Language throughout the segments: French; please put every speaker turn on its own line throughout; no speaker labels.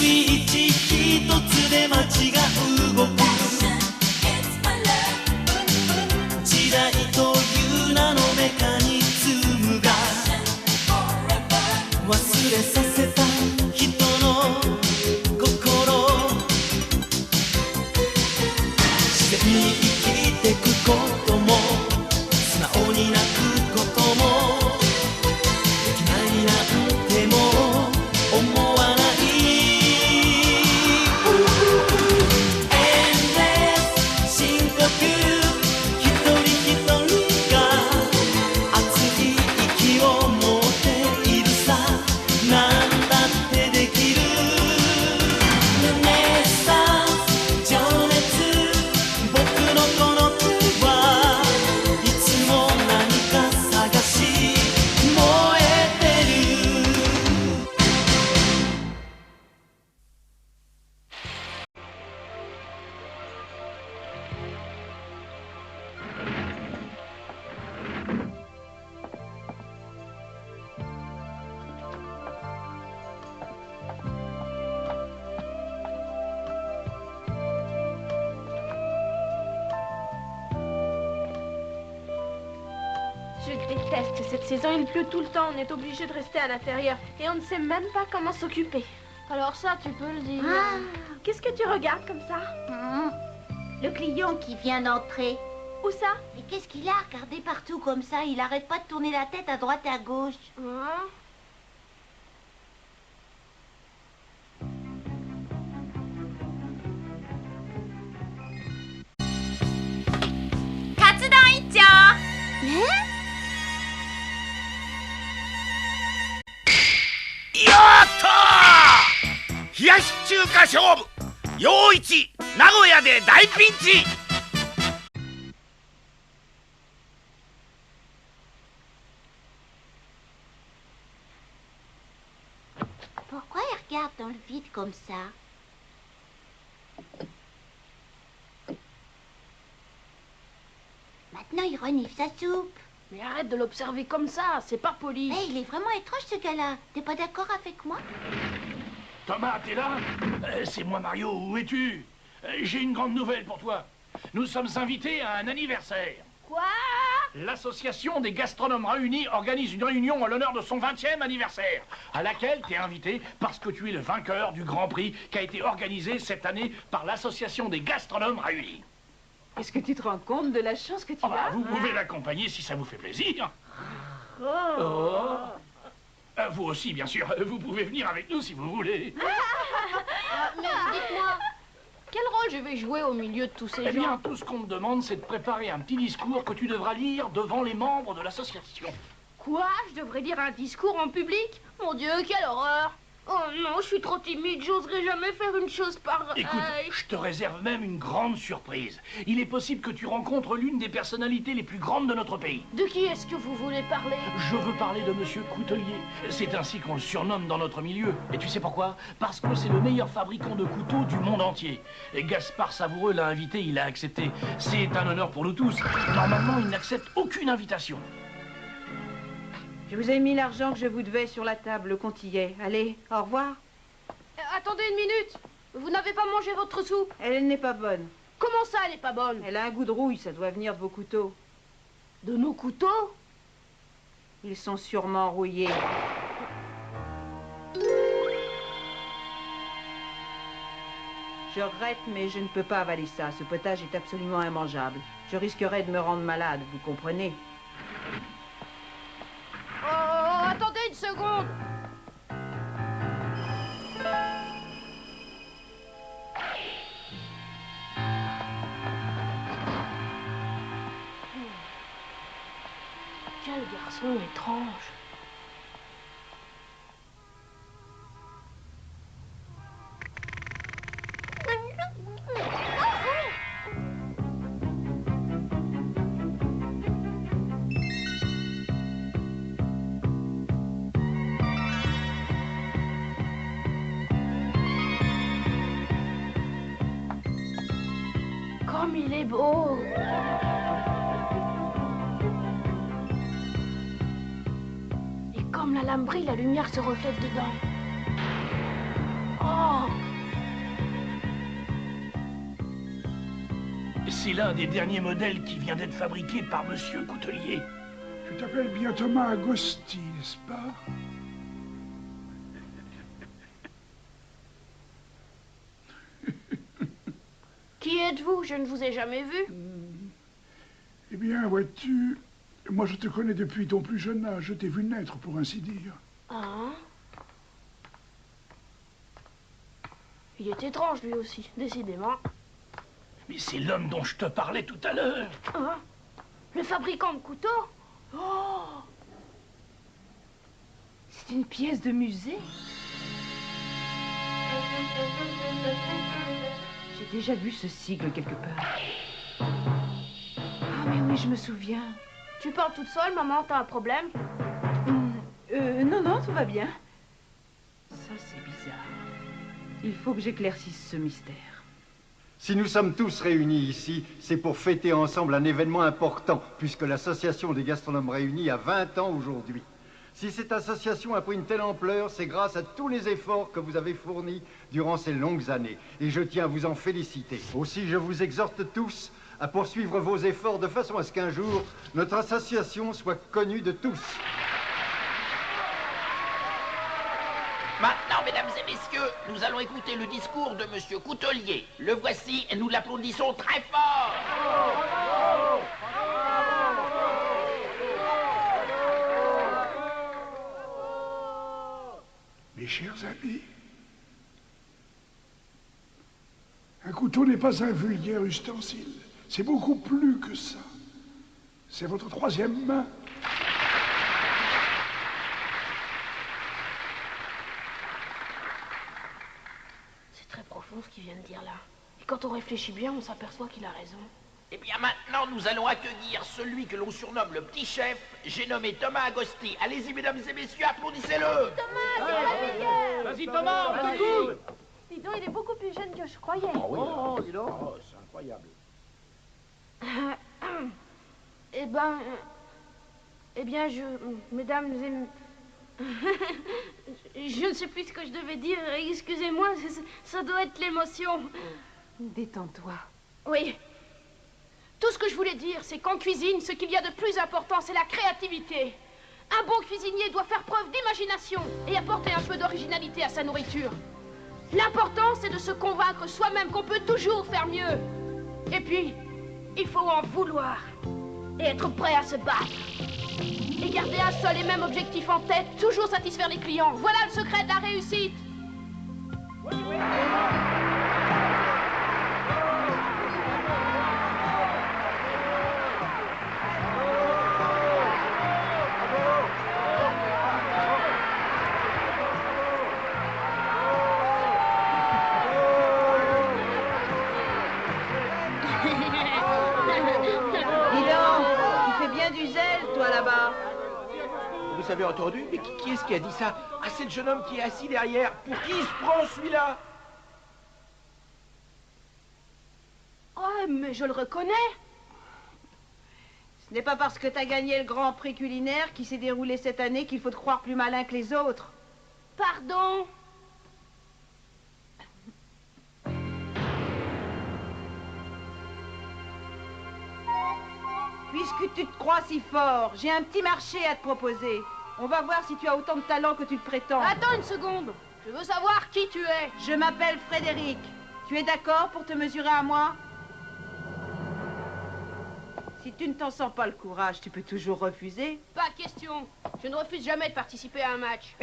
イッチ一つで街が動く。時代という名のメカニズムが忘れさせた人の心。自然に生きてくことも素直に泣くこともできないなんても思わない。
Je déteste cette saison, il pleut tout le temps, on est obligé de rester à l'intérieur et on ne sait même pas comment s'occuper. Alors ça, tu peux le dire.
Ah.
Qu'est-ce que tu regardes comme ça?
Le client qui vient d'entrer.
Où ça?
Mais qu'est-ce qu'il a regardé partout comme ça? Il arrête pas de tourner la tête à droite et à gauche.
Hein?
冷やし中華勝負陽一名古屋で大ピンチ。
Pourquoi il regarde dans le vide comme ça? Maintenant, il renifle sa soupe.
Mais arrête de l'observer comme ça, c'est pas poli.
Hey, il est vraiment étrange ce gars-là. T'es pas d'accord avec moi?
Thomas, t'es là? C'est moi Mario, où es-tu? J'ai une grande nouvelle pour toi. Nous sommes invités à un anniversaire.
Quoi?
L'association des gastronomes réunis organise une réunion en l'honneur de son 20e anniversaire, à laquelle t'es invité parce que tu es le vainqueur du Grand Prix qui a été organisé cette année par l'association des gastronomes réunis.
Est-ce que tu te rends compte de la chance que tu as?
Vous pouvez l'accompagner si ça vous fait plaisir.
Oh.
Vous aussi, bien sûr. Vous pouvez venir avec nous si vous voulez.
Mais dites-moi, quel rôle je vais jouer au milieu de tous ces gens?
Eh bien, tout ce qu'on te demande, c'est de préparer un petit discours que tu devras lire devant les membres de l'association.
Quoi? Je devrais dire un discours en public? Mon Dieu, quelle horreur! Oh non, je suis trop timide, j'oserais jamais faire une chose pareille.
Écoute, je te réserve même une grande surprise. Il est possible que tu rencontres l'une des personnalités les plus grandes de notre pays.
De qui est-ce que vous voulez parler?
Je veux parler de Monsieur Coutelier. C'est ainsi qu'on le surnomme dans notre milieu. Et tu sais pourquoi? Parce que c'est le meilleur fabricant de couteaux du monde entier. Et Gaspard Savoureux l'a invité, il a accepté. C'est un honneur pour nous tous. Normalement, il n'accepte aucune invitation.
Je vous ai mis l'argent que je vous devais sur la table, le compte y est. Allez, au revoir.
Attendez une minute. Vous n'avez pas mangé votre soupe?
Elle n'est pas bonne.
Comment ça, elle n'est pas bonne?
Elle a un goût de rouille, ça doit venir de vos couteaux.
De nos couteaux?
Ils sont sûrement rouillés. Je regrette, mais je ne peux pas avaler ça. Ce potage est absolument immangeable. Je risquerais de me rendre malade, vous comprenez?
Oh, attendez une seconde. Quel garçon étrange. Comme il est beau. Et comme la lame brille, la lumière se reflète dedans. Oh!
C'est l'un des derniers modèles qui vient d'être fabriqué par Monsieur Coutelier.
Tu t'appelles bien Thomas Agosti, n'est-ce pas?
Qui êtes-vous? Je ne vous ai jamais vu.
Eh bien, vois-tu, moi je te connais depuis ton plus jeune âge. Je t'ai vu naître, pour ainsi dire.
Ah. Il est étrange, lui aussi, décidément.
Mais c'est l'homme dont je te parlais tout à l'heure.
Hein? Le fabricant de couteaux?
Oh! C'est une pièce de musée. J'ai déjà vu ce sigle quelque part. Ah, mais oui, je me souviens.
Tu parles toute seule, maman, t'as un problème?
Non, tout va bien. Ça, c'est bizarre. Il faut que j'éclaircisse ce mystère.
Si nous sommes tous réunis ici, c'est pour fêter ensemble un événement important, puisque l'association des gastronomes réunis a 20 ans aujourd'hui. Si cette association a pris une telle ampleur, c'est grâce à tous les efforts que vous avez fournis durant ces longues années. Et je tiens à vous en féliciter. Aussi, je vous exhorte tous à poursuivre vos efforts de façon à ce qu'un jour, notre association soit connue de tous.
Maintenant, mesdames et messieurs, nous allons écouter le discours de Monsieur Coutelier. Le voici et nous l'applaudissons très fort.
Mes chers amis, un couteau n'est pas un vulgaire ustensile. C'est beaucoup plus que ça. C'est votre troisième main.
C'est très profond ce qu'il vient de dire là. Et quand on réfléchit bien, on s'aperçoit qu'il a raison.
Eh bien, maintenant, nous allons accueillir celui que l'on surnomme le petit chef. J'ai nommé Thomas Agosti. Allez-y, mesdames et messieurs, applaudissez-le.
Vas-y, Thomas, on t'écoute.
Dis donc, il est beaucoup plus jeune que je croyais.
Oh, dis donc. Oh, c'est incroyable.
Eh bien, mesdames et... je ne sais plus ce que je devais dire, excusez-moi, ça doit être l'émotion.
Détends-toi.
Oui. Tout ce que je voulais dire, c'est qu'en cuisine, ce qu'il y a de plus important, c'est la créativité. Un bon cuisinier doit faire preuve d'imagination et apporter un peu d'originalité à sa nourriture. L'important, c'est de se convaincre soi-même qu'on peut toujours faire mieux. Et puis, il faut en vouloir et être prêt à se battre. Et garder un seul et même objectif en tête, toujours satisfaire les clients. Voilà le secret de la réussite.
Vous avez entendu? Mais qui est-ce qui a dit ça? Ah, c'est le jeune homme qui est assis derrière. Pour qui il se prend, celui-là?
Oh, mais je le reconnais.
Ce n'est pas parce que t'as gagné le Grand Prix culinaire qui s'est déroulé cette année qu'il faut te croire plus malin que les autres.
Pardon.
Puisque tu te crois si fort, j'ai un petit marché à te proposer. On va voir si tu as autant de talent que tu le prétends.
Attends une seconde. Je veux savoir qui tu es.
Je m'appelle Frédéric. Tu es d'accord pour te mesurer à moi? Si tu ne t'en sens pas le courage, tu peux toujours refuser.
Pas question. Je ne refuse jamais de participer à un match.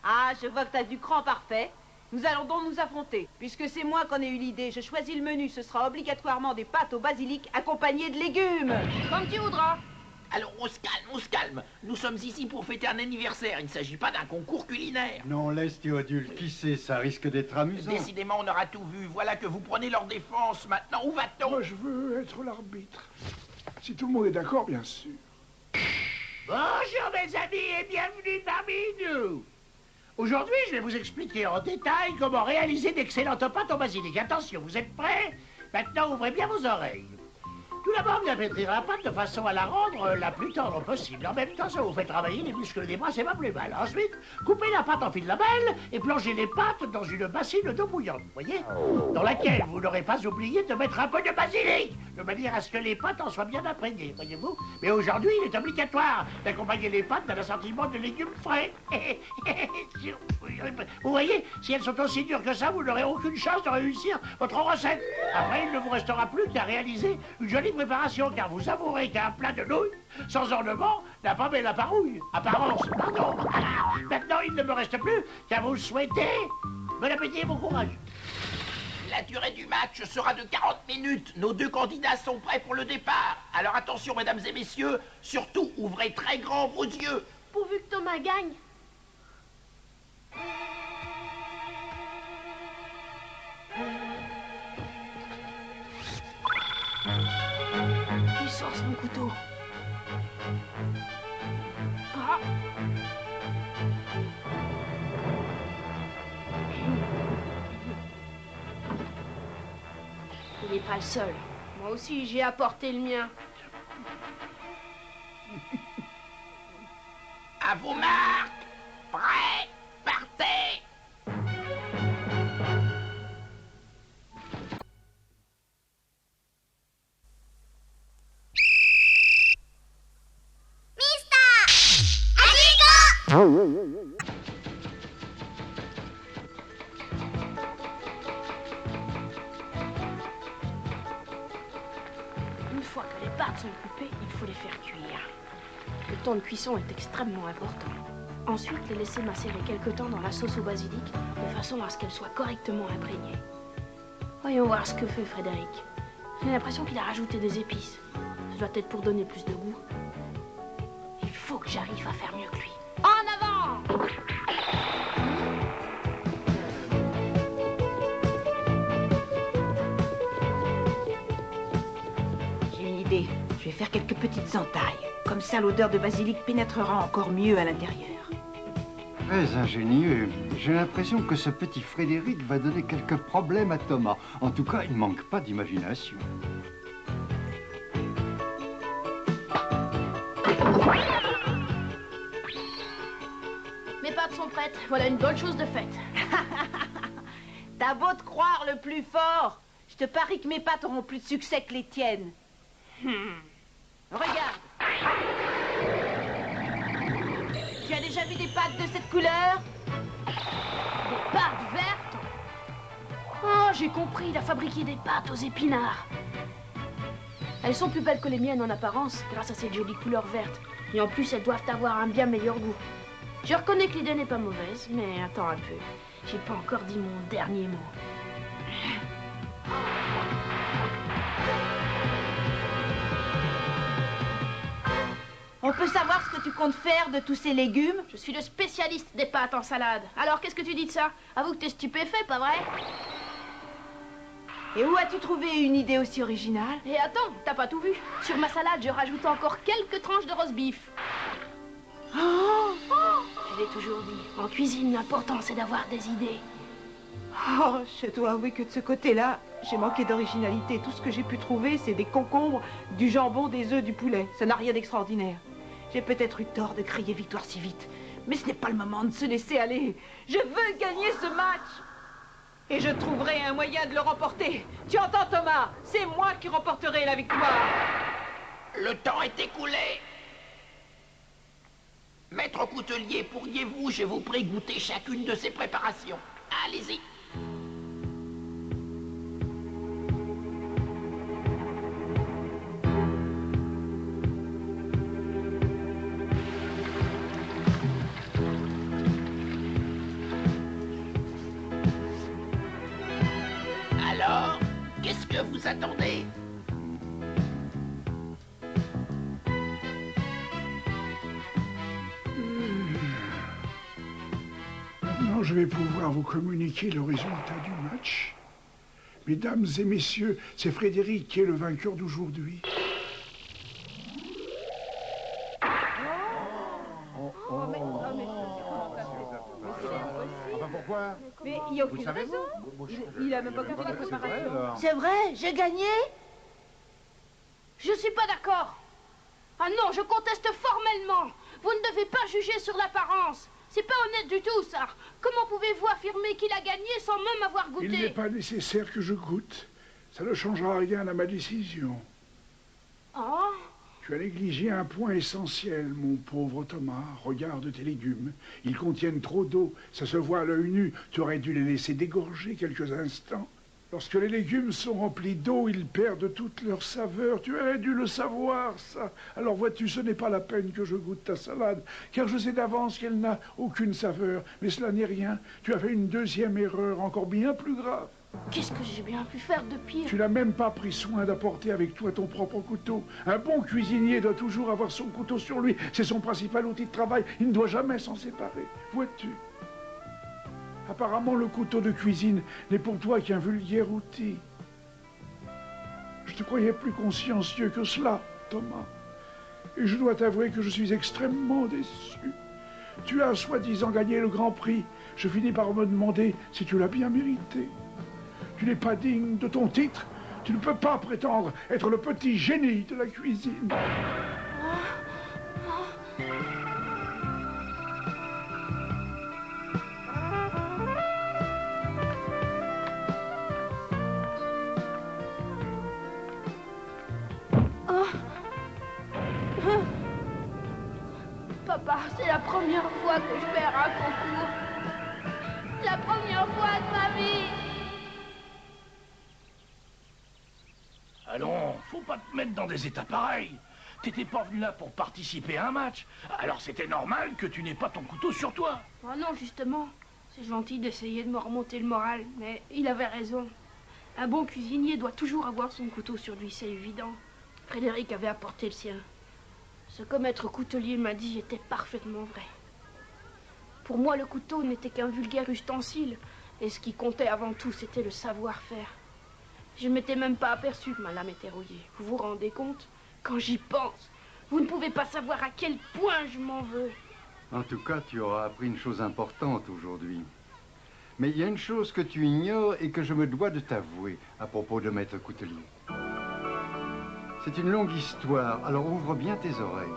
Ah, je vois que tu as du cran parfait. Nous allons donc nous affronter. Puisque c'est moi qui en ai eu l'idée, je choisis le menu. Ce sera obligatoirement des pâtes au basilic accompagnées de légumes.
Comme tu voudras.
Alors, on se calme, on se calme. Nous sommes ici pour fêter un anniversaire. Il ne s'agit pas d'un concours culinaire.
Non, laisse Théodule. Qui sait, ça risque d'être amusant.
Décidément, on aura tout vu. Voilà que vous prenez leur défense. Maintenant, où va-t-on?
Moi, je veux être l'arbitre. Si tout le monde est d'accord, bien sûr.
Bonjour, mes amis, et bienvenue parmi nous. Aujourd'hui, je vais vous expliquer en détail comment réaliser d'excellentes pâtes au basilic. Attention, vous êtes prêts? Maintenant, ouvrez bien vos oreilles. Tout d'abord, bien pétrir la pâte de façon à la rendre la plus tendre possible. En même temps, ça vous fait travailler les muscles des bras, c'est pas plus mal. Ensuite, coupez la pâte en fil lamelles et plongez les pâtes dans une bassine d'eau bouillante, voyez, dans laquelle vous n'aurez pas oublié de mettre un peu de basilic, de manière à ce que les pâtes en soient bien imprégnées, voyez-vous. Mais aujourd'hui, il est obligatoire d'accompagner les pâtes d'un assortiment de légumes frais. Vous voyez, si elles sont aussi dures que ça, vous n'aurez aucune chance de réussir votre recette. Après, il ne vous restera plus qu'à réaliser une jolie préparation, car vous avouerez qu'un plat de nouilles sans ornement n'a pas la parouille. Apparence, pardon. Maintenant, il ne me reste plus qu'à vous souhaiter bon appétit et bon courage.
La durée du match sera de 40 minutes. Nos deux candidats sont prêts pour le départ. Alors attention, mesdames et messieurs, surtout ouvrez très grand vos yeux.
Pourvu que Thomas gagne.
Puissance, mon couteau.
Ah. Il n'est pas le seul. Moi aussi, j'ai apporté le mien.
À vos marques. Prêts. Partez.
Une fois que les pâtes sont coupées, il faut les faire cuire. Le temps de cuisson est extrêmement important. Ensuite, les laisser macérer quelque temps dans la sauce au basilic, de façon à ce qu'elle soit correctement imprégnée. Voyons voir ce que fait Frédéric. J'ai l'impression qu'il a rajouté des épices. Ça doit être pour donner plus de goût. Il faut que j'arrive à faire mieux que lui. En avant!
J'ai une idée. Je vais faire quelques petites entailles. Comme ça, l'odeur de basilic pénétrera encore mieux à l'intérieur.
Très ingénieux. J'ai l'impression que ce petit Frédéric va donner quelques problèmes à Thomas. En tout cas, il ne manque pas d'imagination.
Mes pâtes sont prêtes. Voilà une bonne chose de faite.
T'as beau te croire le plus fort, je te parie que mes pâtes auront plus de succès que les tiennes. Regarde. Tu as déjà vu des pâtes de cette couleur?
Des pâtes vertes? Oh, j'ai compris, il a fabriqué des pâtes aux épinards. Elles sont plus belles que les miennes en apparence, grâce à cette jolie couleur verte. Et en plus, elles doivent avoir un bien meilleur goût. Je reconnais que l'idée n'est pas mauvaise, mais attends un peu. J'ai pas encore dit mon dernier mot.
On peut savoir ce que tu comptes faire de tous ces légumes?
Je suis le spécialiste des pâtes en salade. Alors, qu'est-ce que tu dis de ça? Avoue que t'es stupéfait, pas vrai?
Et où as-tu trouvé une idée aussi originale?
Et attends, t'as pas tout vu. Sur ma salade, je rajoute encore quelques tranches de roast beef. Je l'ai toujours dit, en cuisine, l'important c'est d'avoir des idées.
Oh, je dois avouer que de ce côté-là, j'ai manqué d'originalité. Tout ce que j'ai pu trouver, c'est des concombres, du jambon, des œufs, du poulet. Ça n'a rien d'extraordinaire. J'ai peut-être eu tort de crier victoire si vite, mais ce n'est pas le moment de se laisser aller. Je veux gagner ce match. Et je trouverai un moyen de le remporter. Tu entends, Thomas? C'est moi qui remporterai la victoire.
Le temps est écoulé. Maître coutelier, pourriez-vous, je vous prie, goûter chacune de ces préparations? Allez-y. Alors, qu'est-ce que vous attendez?
Maintenant, je vais pouvoir vous communiquer le résultat du match. Mesdames et messieurs, c'est Frédéric qui est le vainqueur d'aujourd'hui.
Pourquoi?
Mais il n'y a aucune raison. Il a même pas compris la préparation.
C'est vrai, j'ai gagné?
Je suis pas d'accord. Ah non, je conteste formellement. Vous ne devez pas juger sur l'apparence. C'est pas honnête du tout, ça. Comment pouvez-vous affirmer qu'il a gagné sans même avoir goûté?
Il n'est pas nécessaire que je goûte. Ça ne changera rien à ma décision.
Oh?
Tu as négligé un point essentiel, mon pauvre Thomas. Regarde tes légumes. Ils contiennent trop d'eau. Ça se voit à l'œil nu. Tu aurais dû les laisser dégorger quelques instants. Lorsque les légumes sont remplis d'eau, ils perdent toute leur saveur. Tu aurais dû le savoir, ça. Alors vois-tu, ce n'est pas la peine que je goûte ta salade, car je sais d'avance qu'elle n'a aucune saveur. Mais cela n'est rien. Tu as fait une deuxième erreur, encore bien plus grave.
Qu'est-ce que j'ai bien pu faire de pire?
Tu n'as même pas pris soin d'apporter avec toi ton propre couteau. Un bon cuisinier doit toujours avoir son couteau sur lui. C'est son principal outil de travail. Il ne doit jamais s'en séparer. Vois-tu? Apparemment, le couteau de cuisine n'est pour toi qu'un vulgaire outil. Je te croyais plus consciencieux que cela, Thomas. Et je dois t'avouer que je suis extrêmement déçu. Tu as soi-disant gagné le Grand Prix. Je finis par me demander si tu l'as bien mérité. Tu n'es pas digne de ton titre. Tu ne peux pas prétendre être le petit génie de la cuisine.
Papa, c'est la première fois que je perds un concours. La première fois de ma vie.
Allons, faut pas te mettre dans des états pareils. T'étais pas venu là pour participer à un match. Alors c'était normal que tu n'aies pas ton couteau sur toi.
Oh non, justement. C'est gentil d'essayer de me remonter le moral, mais il avait raison. Un bon cuisinier doit toujours avoir son couteau sur lui, c'est évident. Frédéric avait apporté le sien. Ce que maître coutelier m'a dit était parfaitement vrai. Pour moi, le couteau n'était qu'un vulgaire ustensile, et ce qui comptait avant tout, c'était le savoir-faire. Je ne m'étais même pas aperçu que ma lame était rouillée. Vous vous rendez compte? Quand j'y pense, vous ne pouvez pas savoir à quel point je m'en veux.
En tout cas, tu auras appris une chose importante aujourd'hui. Mais il y a une chose que tu ignores et que je me dois de t'avouer à propos de maître coutelier. C'est une longue histoire, alors ouvre bien tes oreilles.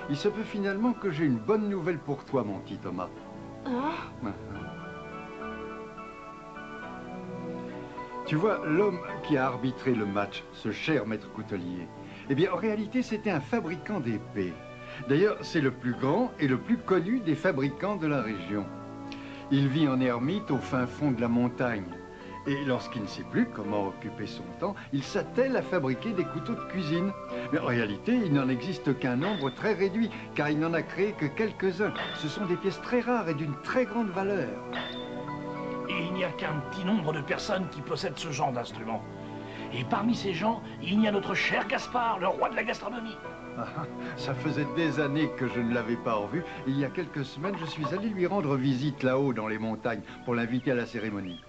Il se peut finalement que j'ai une bonne nouvelle pour toi, mon petit Thomas.
Hein?
Tu vois, l'homme qui a arbitré le match, ce cher maître coutelier, eh bien, en réalité, c'était un fabricant d'épées. D'ailleurs, c'est le plus grand et le plus connu des fabricants de la région. Il vit en ermite au fin fond de la montagne. Et lorsqu'il ne sait plus comment occuper son temps, il s'attelle à fabriquer des couteaux de cuisine. Mais en réalité, il n'en existe qu'un nombre très réduit, car il n'en a créé que quelques-uns. Ce sont des pièces très rares et d'une très grande valeur.
Et il n'y a qu'un petit nombre de personnes qui possèdent ce genre d'instrument. Et parmi ces gens, il y a notre cher Gaspard, le roi de la gastronomie.
Ah, ça faisait des années que je ne l'avais pas revu. Il y a quelques semaines, je suis allé lui rendre visite là-haut dans les montagnes pour l'inviter à la cérémonie.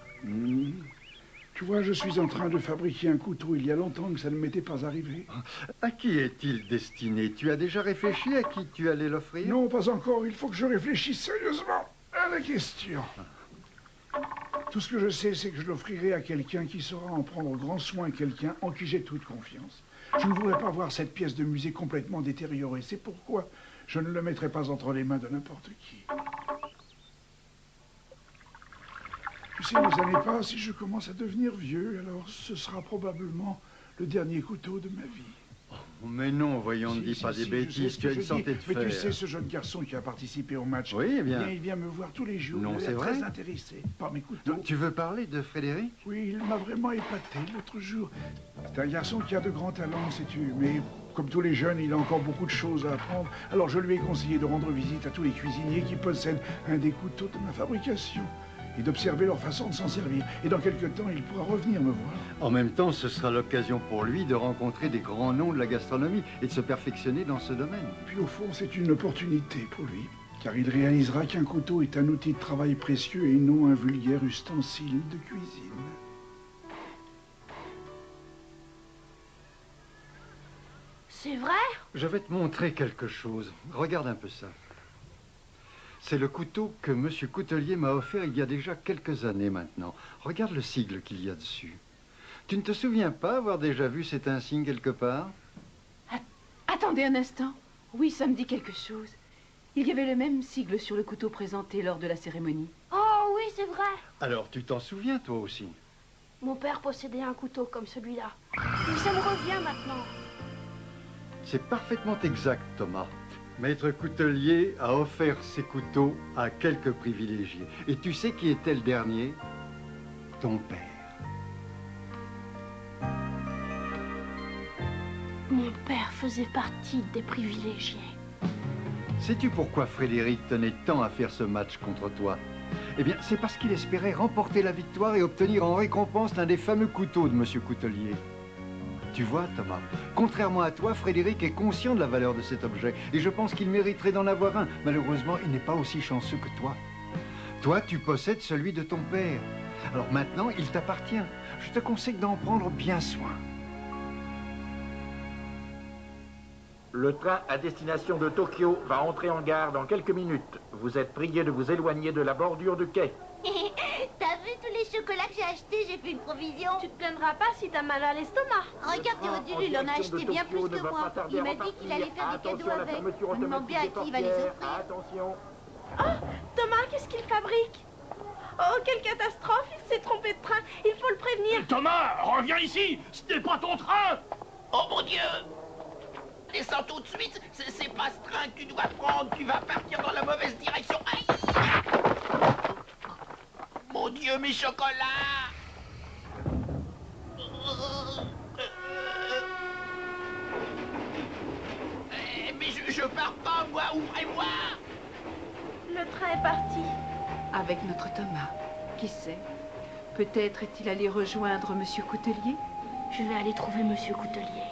Tu vois, je suis en train de fabriquer un couteau. Il y a longtemps que ça ne m'était pas arrivé.
À qui est-il destiné? Tu as déjà réfléchi à qui tu allais l'offrir?
Non, pas encore. Il faut que je réfléchisse sérieusement à la question. Tout ce que je sais, c'est que je l'offrirai à quelqu'un qui saura en prendre grand soin, quelqu'un en qui j'ai toute confiance. Je ne voudrais pas voir cette pièce de musée complètement détériorée. C'est pourquoi je ne le mettrai pas entre les mains de n'importe qui. Tu sais, les années passent et je commence à devenir vieux, alors ce sera probablement le dernier couteau de ma vie.
Oh, mais non, voyons, ne dis pas des bêtises, tu as une santé de fer.
Mais tu sais, ce jeune garçon qui a participé au match,
oui, eh bien,
il vient me voir tous les jours.
Non,
il est très intéressé par mes couteaux.
Donc, tu veux parler de Frédéric?
Oui, il m'a vraiment épaté l'autre jour. C'est un garçon qui a de grands talents, sais-tu, mais comme tous les jeunes, il a encore beaucoup de choses à apprendre. Alors je lui ai conseillé de rendre visite à tous les cuisiniers qui possèdent un des couteaux de ma fabrication et d'observer leur façon de s'en servir. Et dans quelque temps, il pourra revenir me voir.
En même temps, ce sera l'occasion pour lui de rencontrer des grands noms de la gastronomie et de se perfectionner dans ce domaine.
Puis au fond, c'est une opportunité pour lui, car il réalisera qu'un couteau est un outil de travail précieux et non un vulgaire ustensile de cuisine.
C'est vrai?
Je vais te montrer quelque chose. Regarde un peu ça. C'est le couteau que Monsieur Coutelier m'a offert il y a déjà quelques années maintenant. Regarde le sigle qu'il y a dessus. Tu ne te souviens pas avoir déjà vu cet insigne quelque part?
Attendez un instant. Oui, ça me dit quelque chose. Il y avait le même sigle sur le couteau présenté lors de la cérémonie.
Oh oui, c'est vrai.
Alors, tu t'en souviens, toi aussi?
Mon père possédait un couteau comme celui-là. Et ça me revient maintenant.
C'est parfaitement exact, Thomas. Maître Coutelier a offert ses couteaux à quelques privilégiés. Et tu sais qui était le dernier? Ton père.
Mon père faisait partie des privilégiés.
Sais-tu pourquoi Frédéric tenait tant à faire ce match contre toi? Eh bien, c'est parce qu'il espérait remporter la victoire et obtenir en récompense l'un des fameux couteaux de Monsieur Coutelier. Tu vois, Thomas, contrairement à toi, Frédéric est conscient de la valeur de cet objet et je pense qu'il mériterait d'en avoir un. Malheureusement, il n'est pas aussi chanceux que toi. Toi, tu possèdes celui de ton père. Alors maintenant, il t'appartient. Je te conseille d'en prendre bien soin.
Le train à destination de Tokyo va entrer en gare dans quelques minutes. Vous êtes prié de vous éloigner de la bordure du quai.
T'as vu tous les chocolats que j'ai achetés? J'ai fait une provision.
Tu te plaindras pas si t'as mal à l'estomac.
Regarde, Théodule, il en a acheté bien plus que moi. Il m'a dit qu'il allait faire des cadeaux avec. Je me demande bien à qui il va les offrir.
Attention.
Oh, Thomas, qu'est-ce qu'il fabrique? Oh, quelle catastrophe! Il s'est trompé de train. Il faut le prévenir.
Thomas, reviens ici. Ce n'est pas ton train.
Oh mon Dieu! Descends tout de suite, c'est pas ce train que tu dois prendre, tu vas partir dans la mauvaise direction. Aïe! Mon Dieu, mes chocolats! Mais je pars pas, moi, ouvrez-moi!
Le train est parti.
Avec notre Thomas. Qui sait? Peut-être est-il allé rejoindre Monsieur Coutelier?
Je vais aller trouver Monsieur Coutelier.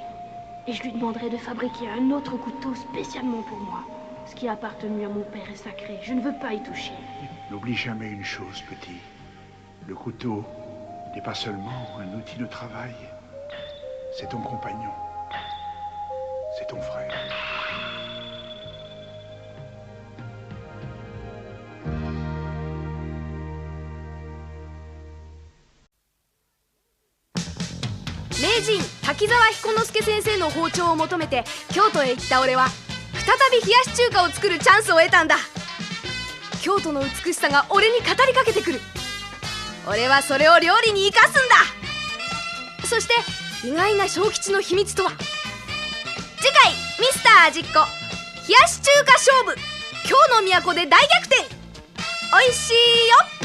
Et je lui demanderai de fabriquer un autre couteau spécialement pour moi. Ce qui a appartenu à mon père est sacré. Je ne veux pas y toucher.
N'oublie jamais une chose, petit. Le couteau n'est pas seulement un outil de travail. C'est ton compagnon. C'est ton frère.
滝沢彦之助先生の包丁を求めて京都へ行った俺は再び冷やし中華を作るチャンスを得たんだ。京都の美しさが俺に語りかけてくる。俺はそれを料理に生かすんだ。そして意外な小吉の秘密とは。次回ミスター味っ子冷やし中華勝負、京の都で大逆転。おいしいよ。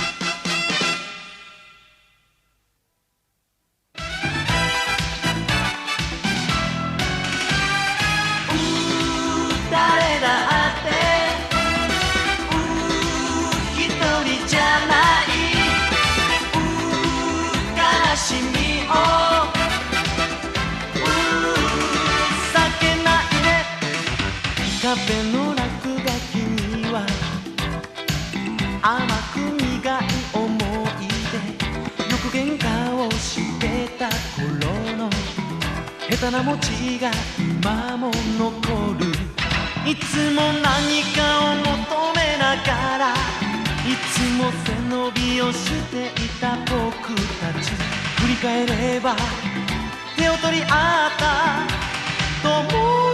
カフェの落書きには甘く苦い思い出、よく喧嘩をしてた頃の下手な文字が今も残る。いつも何かを求めながらいつも背伸びをしていた僕たち、振り返れば手を取り合ったと思う